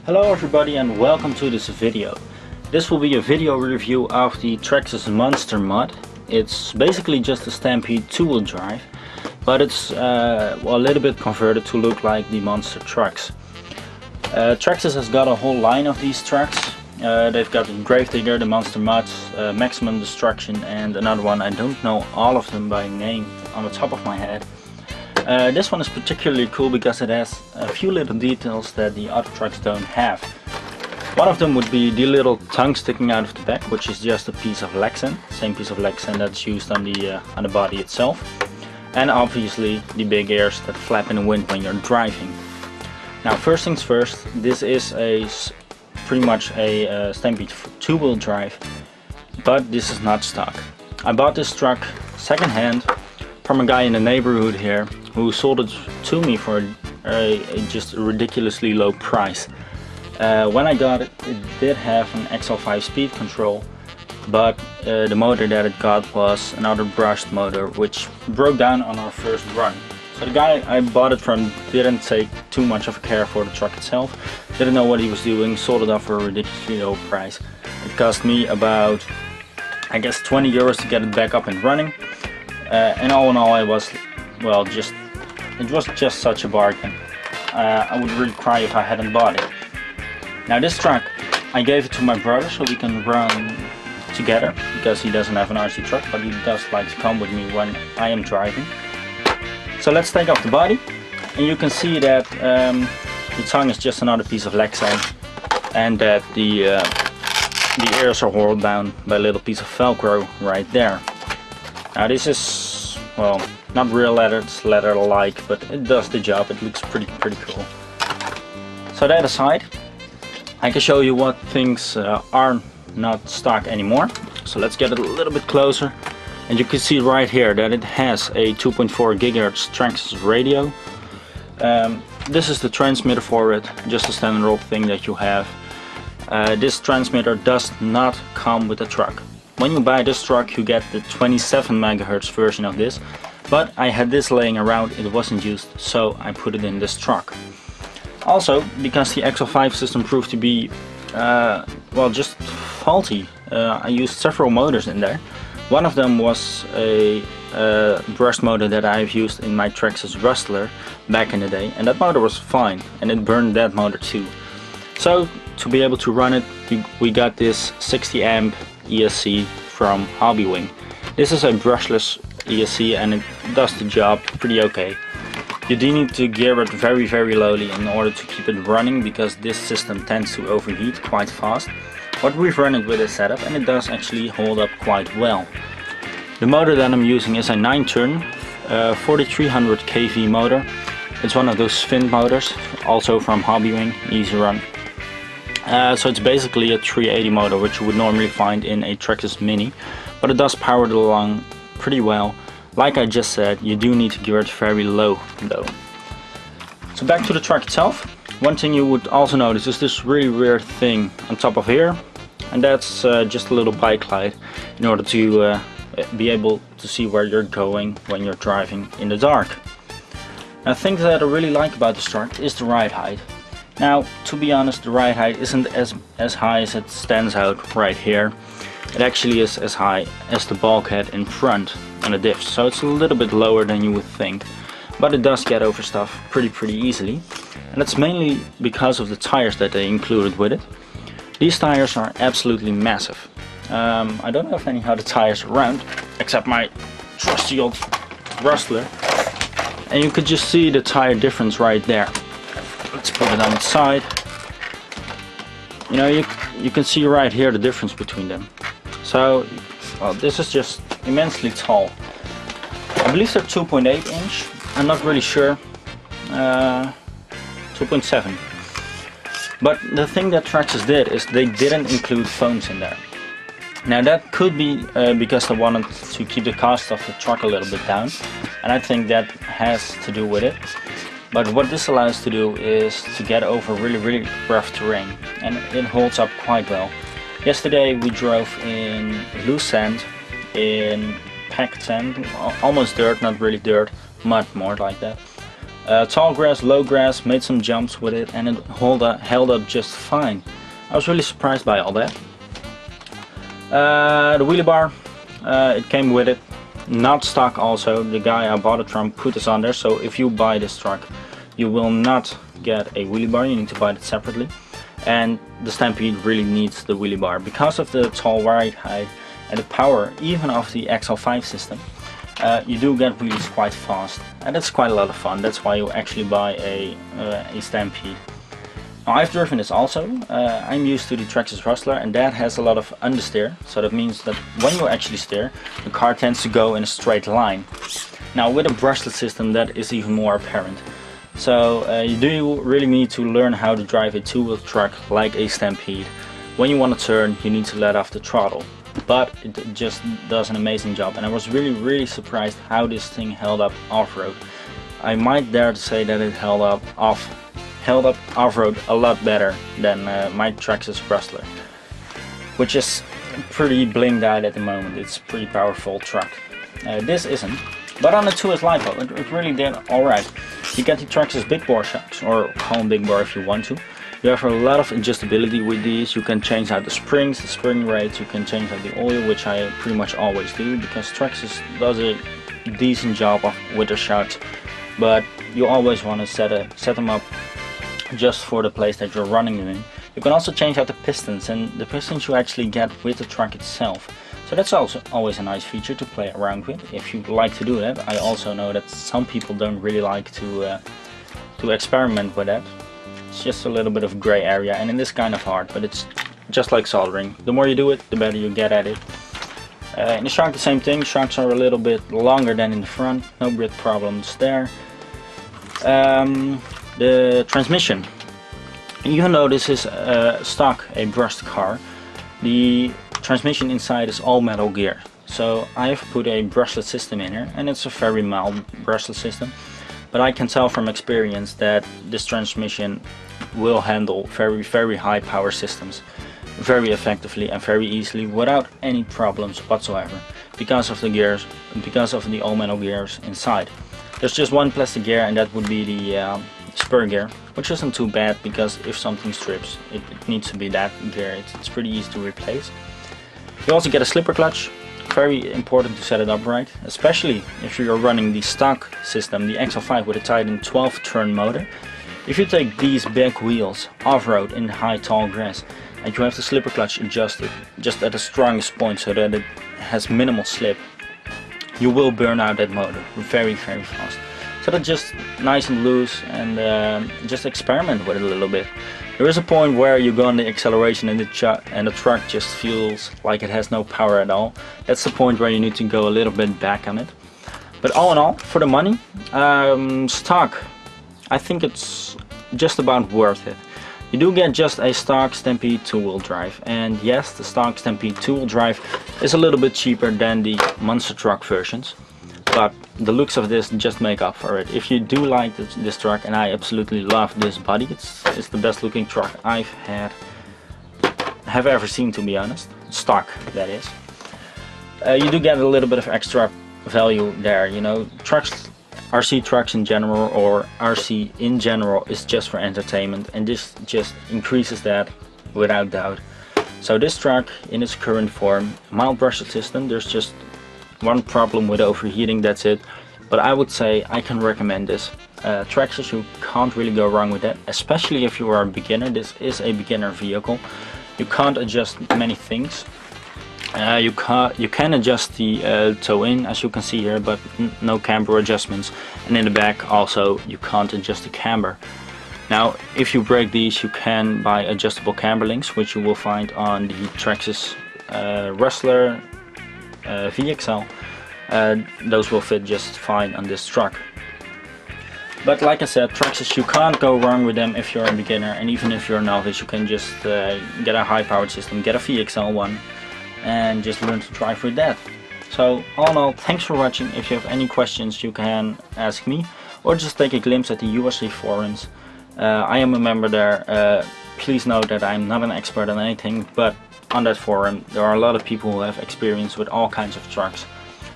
Hello everybody and welcome to this video. This will be a video review of the Traxxas Monster Mutt. It's basically just a Stampede two-wheel drive, but it's a little bit converted to look like the monster trucks. Traxxas has got a whole line of these trucks. They've got the Gravedigger, the Monster Mutt, Maximum Destruction, and another one. I don't know all of them by name on the top of my head. This one is particularly cool because it has a few little details that the other trucks don't have. One of them would be the little tongue sticking out of the back, which is just a piece of Lexan, same piece of Lexan that's used on the body itself. And obviously the big ears that flap in the wind when you're driving. Now first things first, this is pretty much a Stampede two-wheel drive, but this is not stock. I bought this truck second-hand from a guy in the neighborhood here who sold it to me for just a ridiculously low price. When I got it, it did have an XL5 speed control, but the motor that it got was another brushed motor which broke down on our first run. So the guy I bought it from didn't take too much of a care for the truck itself, didn't know what he was doing, sold it off for a ridiculously low price. It cost me about, I guess, 20 euros to get it back up and running. And all in all, it was just such a bargain. I would really cry if I hadn't bought it. Now this truck, I gave it to my brother so we can run together, because he doesn't have an RC truck, but he does like to come with me when I am driving. So let's take off the body, and you can see that the tongue is just another piece of Lexan, and that the ears are held down by a little piece of Velcro right there. Now this is, well, not real leather, it's leather-like, but it does the job. It looks pretty cool. So that aside, I can show you what things are not stock anymore. So let's get it a little bit closer, and you can see right here that it has a 2.4 GHz Traxxas radio. This is the transmitter for it, just a standard old thing that you have. This transmitter does not come with the truck. When you buy this truck you get the 27 MHz version of this, but I had this laying around, it wasn't used, so I put it in this truck. Also, because the XL5 system proved to be, well, just faulty, I used several motors in there. One of them was a brushed motor that I've used in my Traxxas Rustler back in the day, and that motor was fine, and it burned that motor too. So, to be able to run it, we got this 60 amp ESC from Hobbywing. This is a brushless ESC and it does the job pretty okay. You do need to gear it very lowly in order to keep it running, because this system tends to overheat quite fast. But we've run it with a setup and it does actually hold up quite well. The motor that I'm using is a 9-turn 4300 kV motor. It's one of those fin motors, also from Hobbywing, easy run. So it's basically a 380 motor, which you would normally find in a Traxxas Mini, but it does power it along pretty well. Like I just said, you do need to gear it very low though. So back to the truck itself. One thing you would also notice is this really weird thing on top of here, and that's just a little bike light in order to be able to see where you're going when you're driving in the dark. Now, things that I really like about this truck is the ride height. Now, to be honest, the ride height isn't as high as it stands out right here. It actually is as high as the bulkhead in front on the diffs, so it's a little bit lower than you would think. But it does get over stuff pretty easily, and it's mainly because of the tires that they included with it. These tires are absolutely massive. I don't have any other tires around, except my trusty old Rustler, and you could just see the tire difference right there. Let's put it on its side. You know, you can see right here the difference between them. So, well, this is just immensely tall. I believe they're 2.8 inch. I'm not really sure. 2.7. But the thing that Traxxas did is they didn't include foams in there. Now that could be because they wanted to keep the cost of the truck a little bit down, and I think that has to do with it. But what this allows to do is to get over really rough terrain, and it holds up quite well. Yesterday we drove in loose sand, in packed sand, almost dirt, not really dirt, mud more like that. Tall grass, low grass, made some jumps with it, and it held up just fine. I was really surprised by all that. The wheelie bar, it came with it, not stock also. The guy I bought it from put this on there, so if you buy this truck you will not get a wheelie bar, you need to buy it separately. And the Stampede really needs the wheelie bar because of the tall ride height and the power even of the XL5 system. You do get wheelies quite fast, and it's quite a lot of fun. That's why you actually buy a Stampede. Now, I've driven this also. I'm used to the Traxxas Rustler, and that has a lot of understeer, so that means that when you actually steer, the car tends to go in a straight line. Now with a brushless system that is even more apparent. So you do really need to learn how to drive a two-wheel truck like a Stampede. When you want to turn, you need to let off the throttle. But it just does an amazing job, and I was really surprised how this thing held up off-road. I might dare to say that it held up off-road a lot better than my Traxxas Rustler, which is pretty blinged out at the moment. It's a pretty powerful truck. This isn't, but on the 2S LiPo it really did alright. You get the Traxxas big bore shocks, or call them big bore if you want to. You have a lot of adjustability with these. You can change out the springs, the spring rates, you can change out the oil, which I pretty much always do because Traxxas does a decent job with the shocks, but you always want to set them up just for the place that you're running them in. You can also change out the pistons, and the pistons you actually get with the truck itself. So that's also always a nice feature to play around with if you like to do that. I also know that some people don't really like to experiment with that. It's just a little bit of gray area, and in this kind of hard, but it's just like soldering. The more you do it, the better you get at it. In the shock, the same thing. Shocks are a little bit longer than in the front. No big problems there. The transmission. Even though this is stock, a brushed car, the transmission inside is all metal gear. So I have put a brushless system in here, and it's a very mild brushless system. But I can tell from experience that this transmission will handle very high power systems very effectively and very easily without any problems whatsoever because of the gears, because of the all metal gears inside. There's just one plastic gear, and that would be the spur gear, which isn't too bad because if something strips, it needs to be that gear. It's pretty easy to replace. You also get a slipper clutch. Very important to set it up right, especially if you're running the stock system, the XL5 with a Titan 12 turn motor. If you take these big wheels off-road in high tall grass and you have the slipper clutch adjusted just at the strongest point so that it has minimal slip, you will burn out that motor very fast. So that's just nice and loose, and just experiment with it a little bit. There is a point where you go on the acceleration and the truck just feels like it has no power at all. That's the point where you need to go a little bit back on it. But all in all, for the money, stock, I think it's just about worth it. You do get just a stock Stampede 2-wheel drive, and yes, the stock Stampede 2-wheel drive is a little bit cheaper than the monster truck versions, but the looks of this just make up for it. If you do like this truck, and I absolutely love this body, it's the best looking truck I've have ever seen, to be honest. Stock, that is. You do get a little bit of extra value there, you know. Trucks, RC trucks in general, or RC in general, is just for entertainment, and this just increases that without doubt. So this truck in its current form, mild brushless system, there's just one problem with overheating, that's it. But I would say I can recommend this. Traxxas, you can't really go wrong with that, especially if you are a beginner. This is a beginner vehicle. You can't adjust many things. You can adjust the toe in, as you can see here, but no camber adjustments. And in the back also you can't adjust the camber. Now if you break these, you can buy adjustable camber links, which you will find on the Traxxas Rustler VXL. Those will fit just fine on this truck. But like I said, Traxxas, you can't go wrong with them if you're a beginner, and even if you're a novice, you can just get a high powered system, get a VXL one, and just learn to drive with that. So all in all, thanks for watching. If you have any questions, you can ask me, or just take a glimpse at the USA forums. I am a member there. Please note that I'm not an expert on anything, but on that forum there are a lot of people who have experience with all kinds of trucks,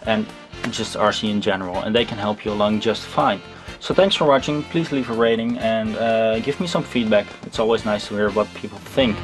and just RC in general, and they can help you along just fine. So thanks for watching, please leave a rating and give me some feedback. It's always nice to hear what people think.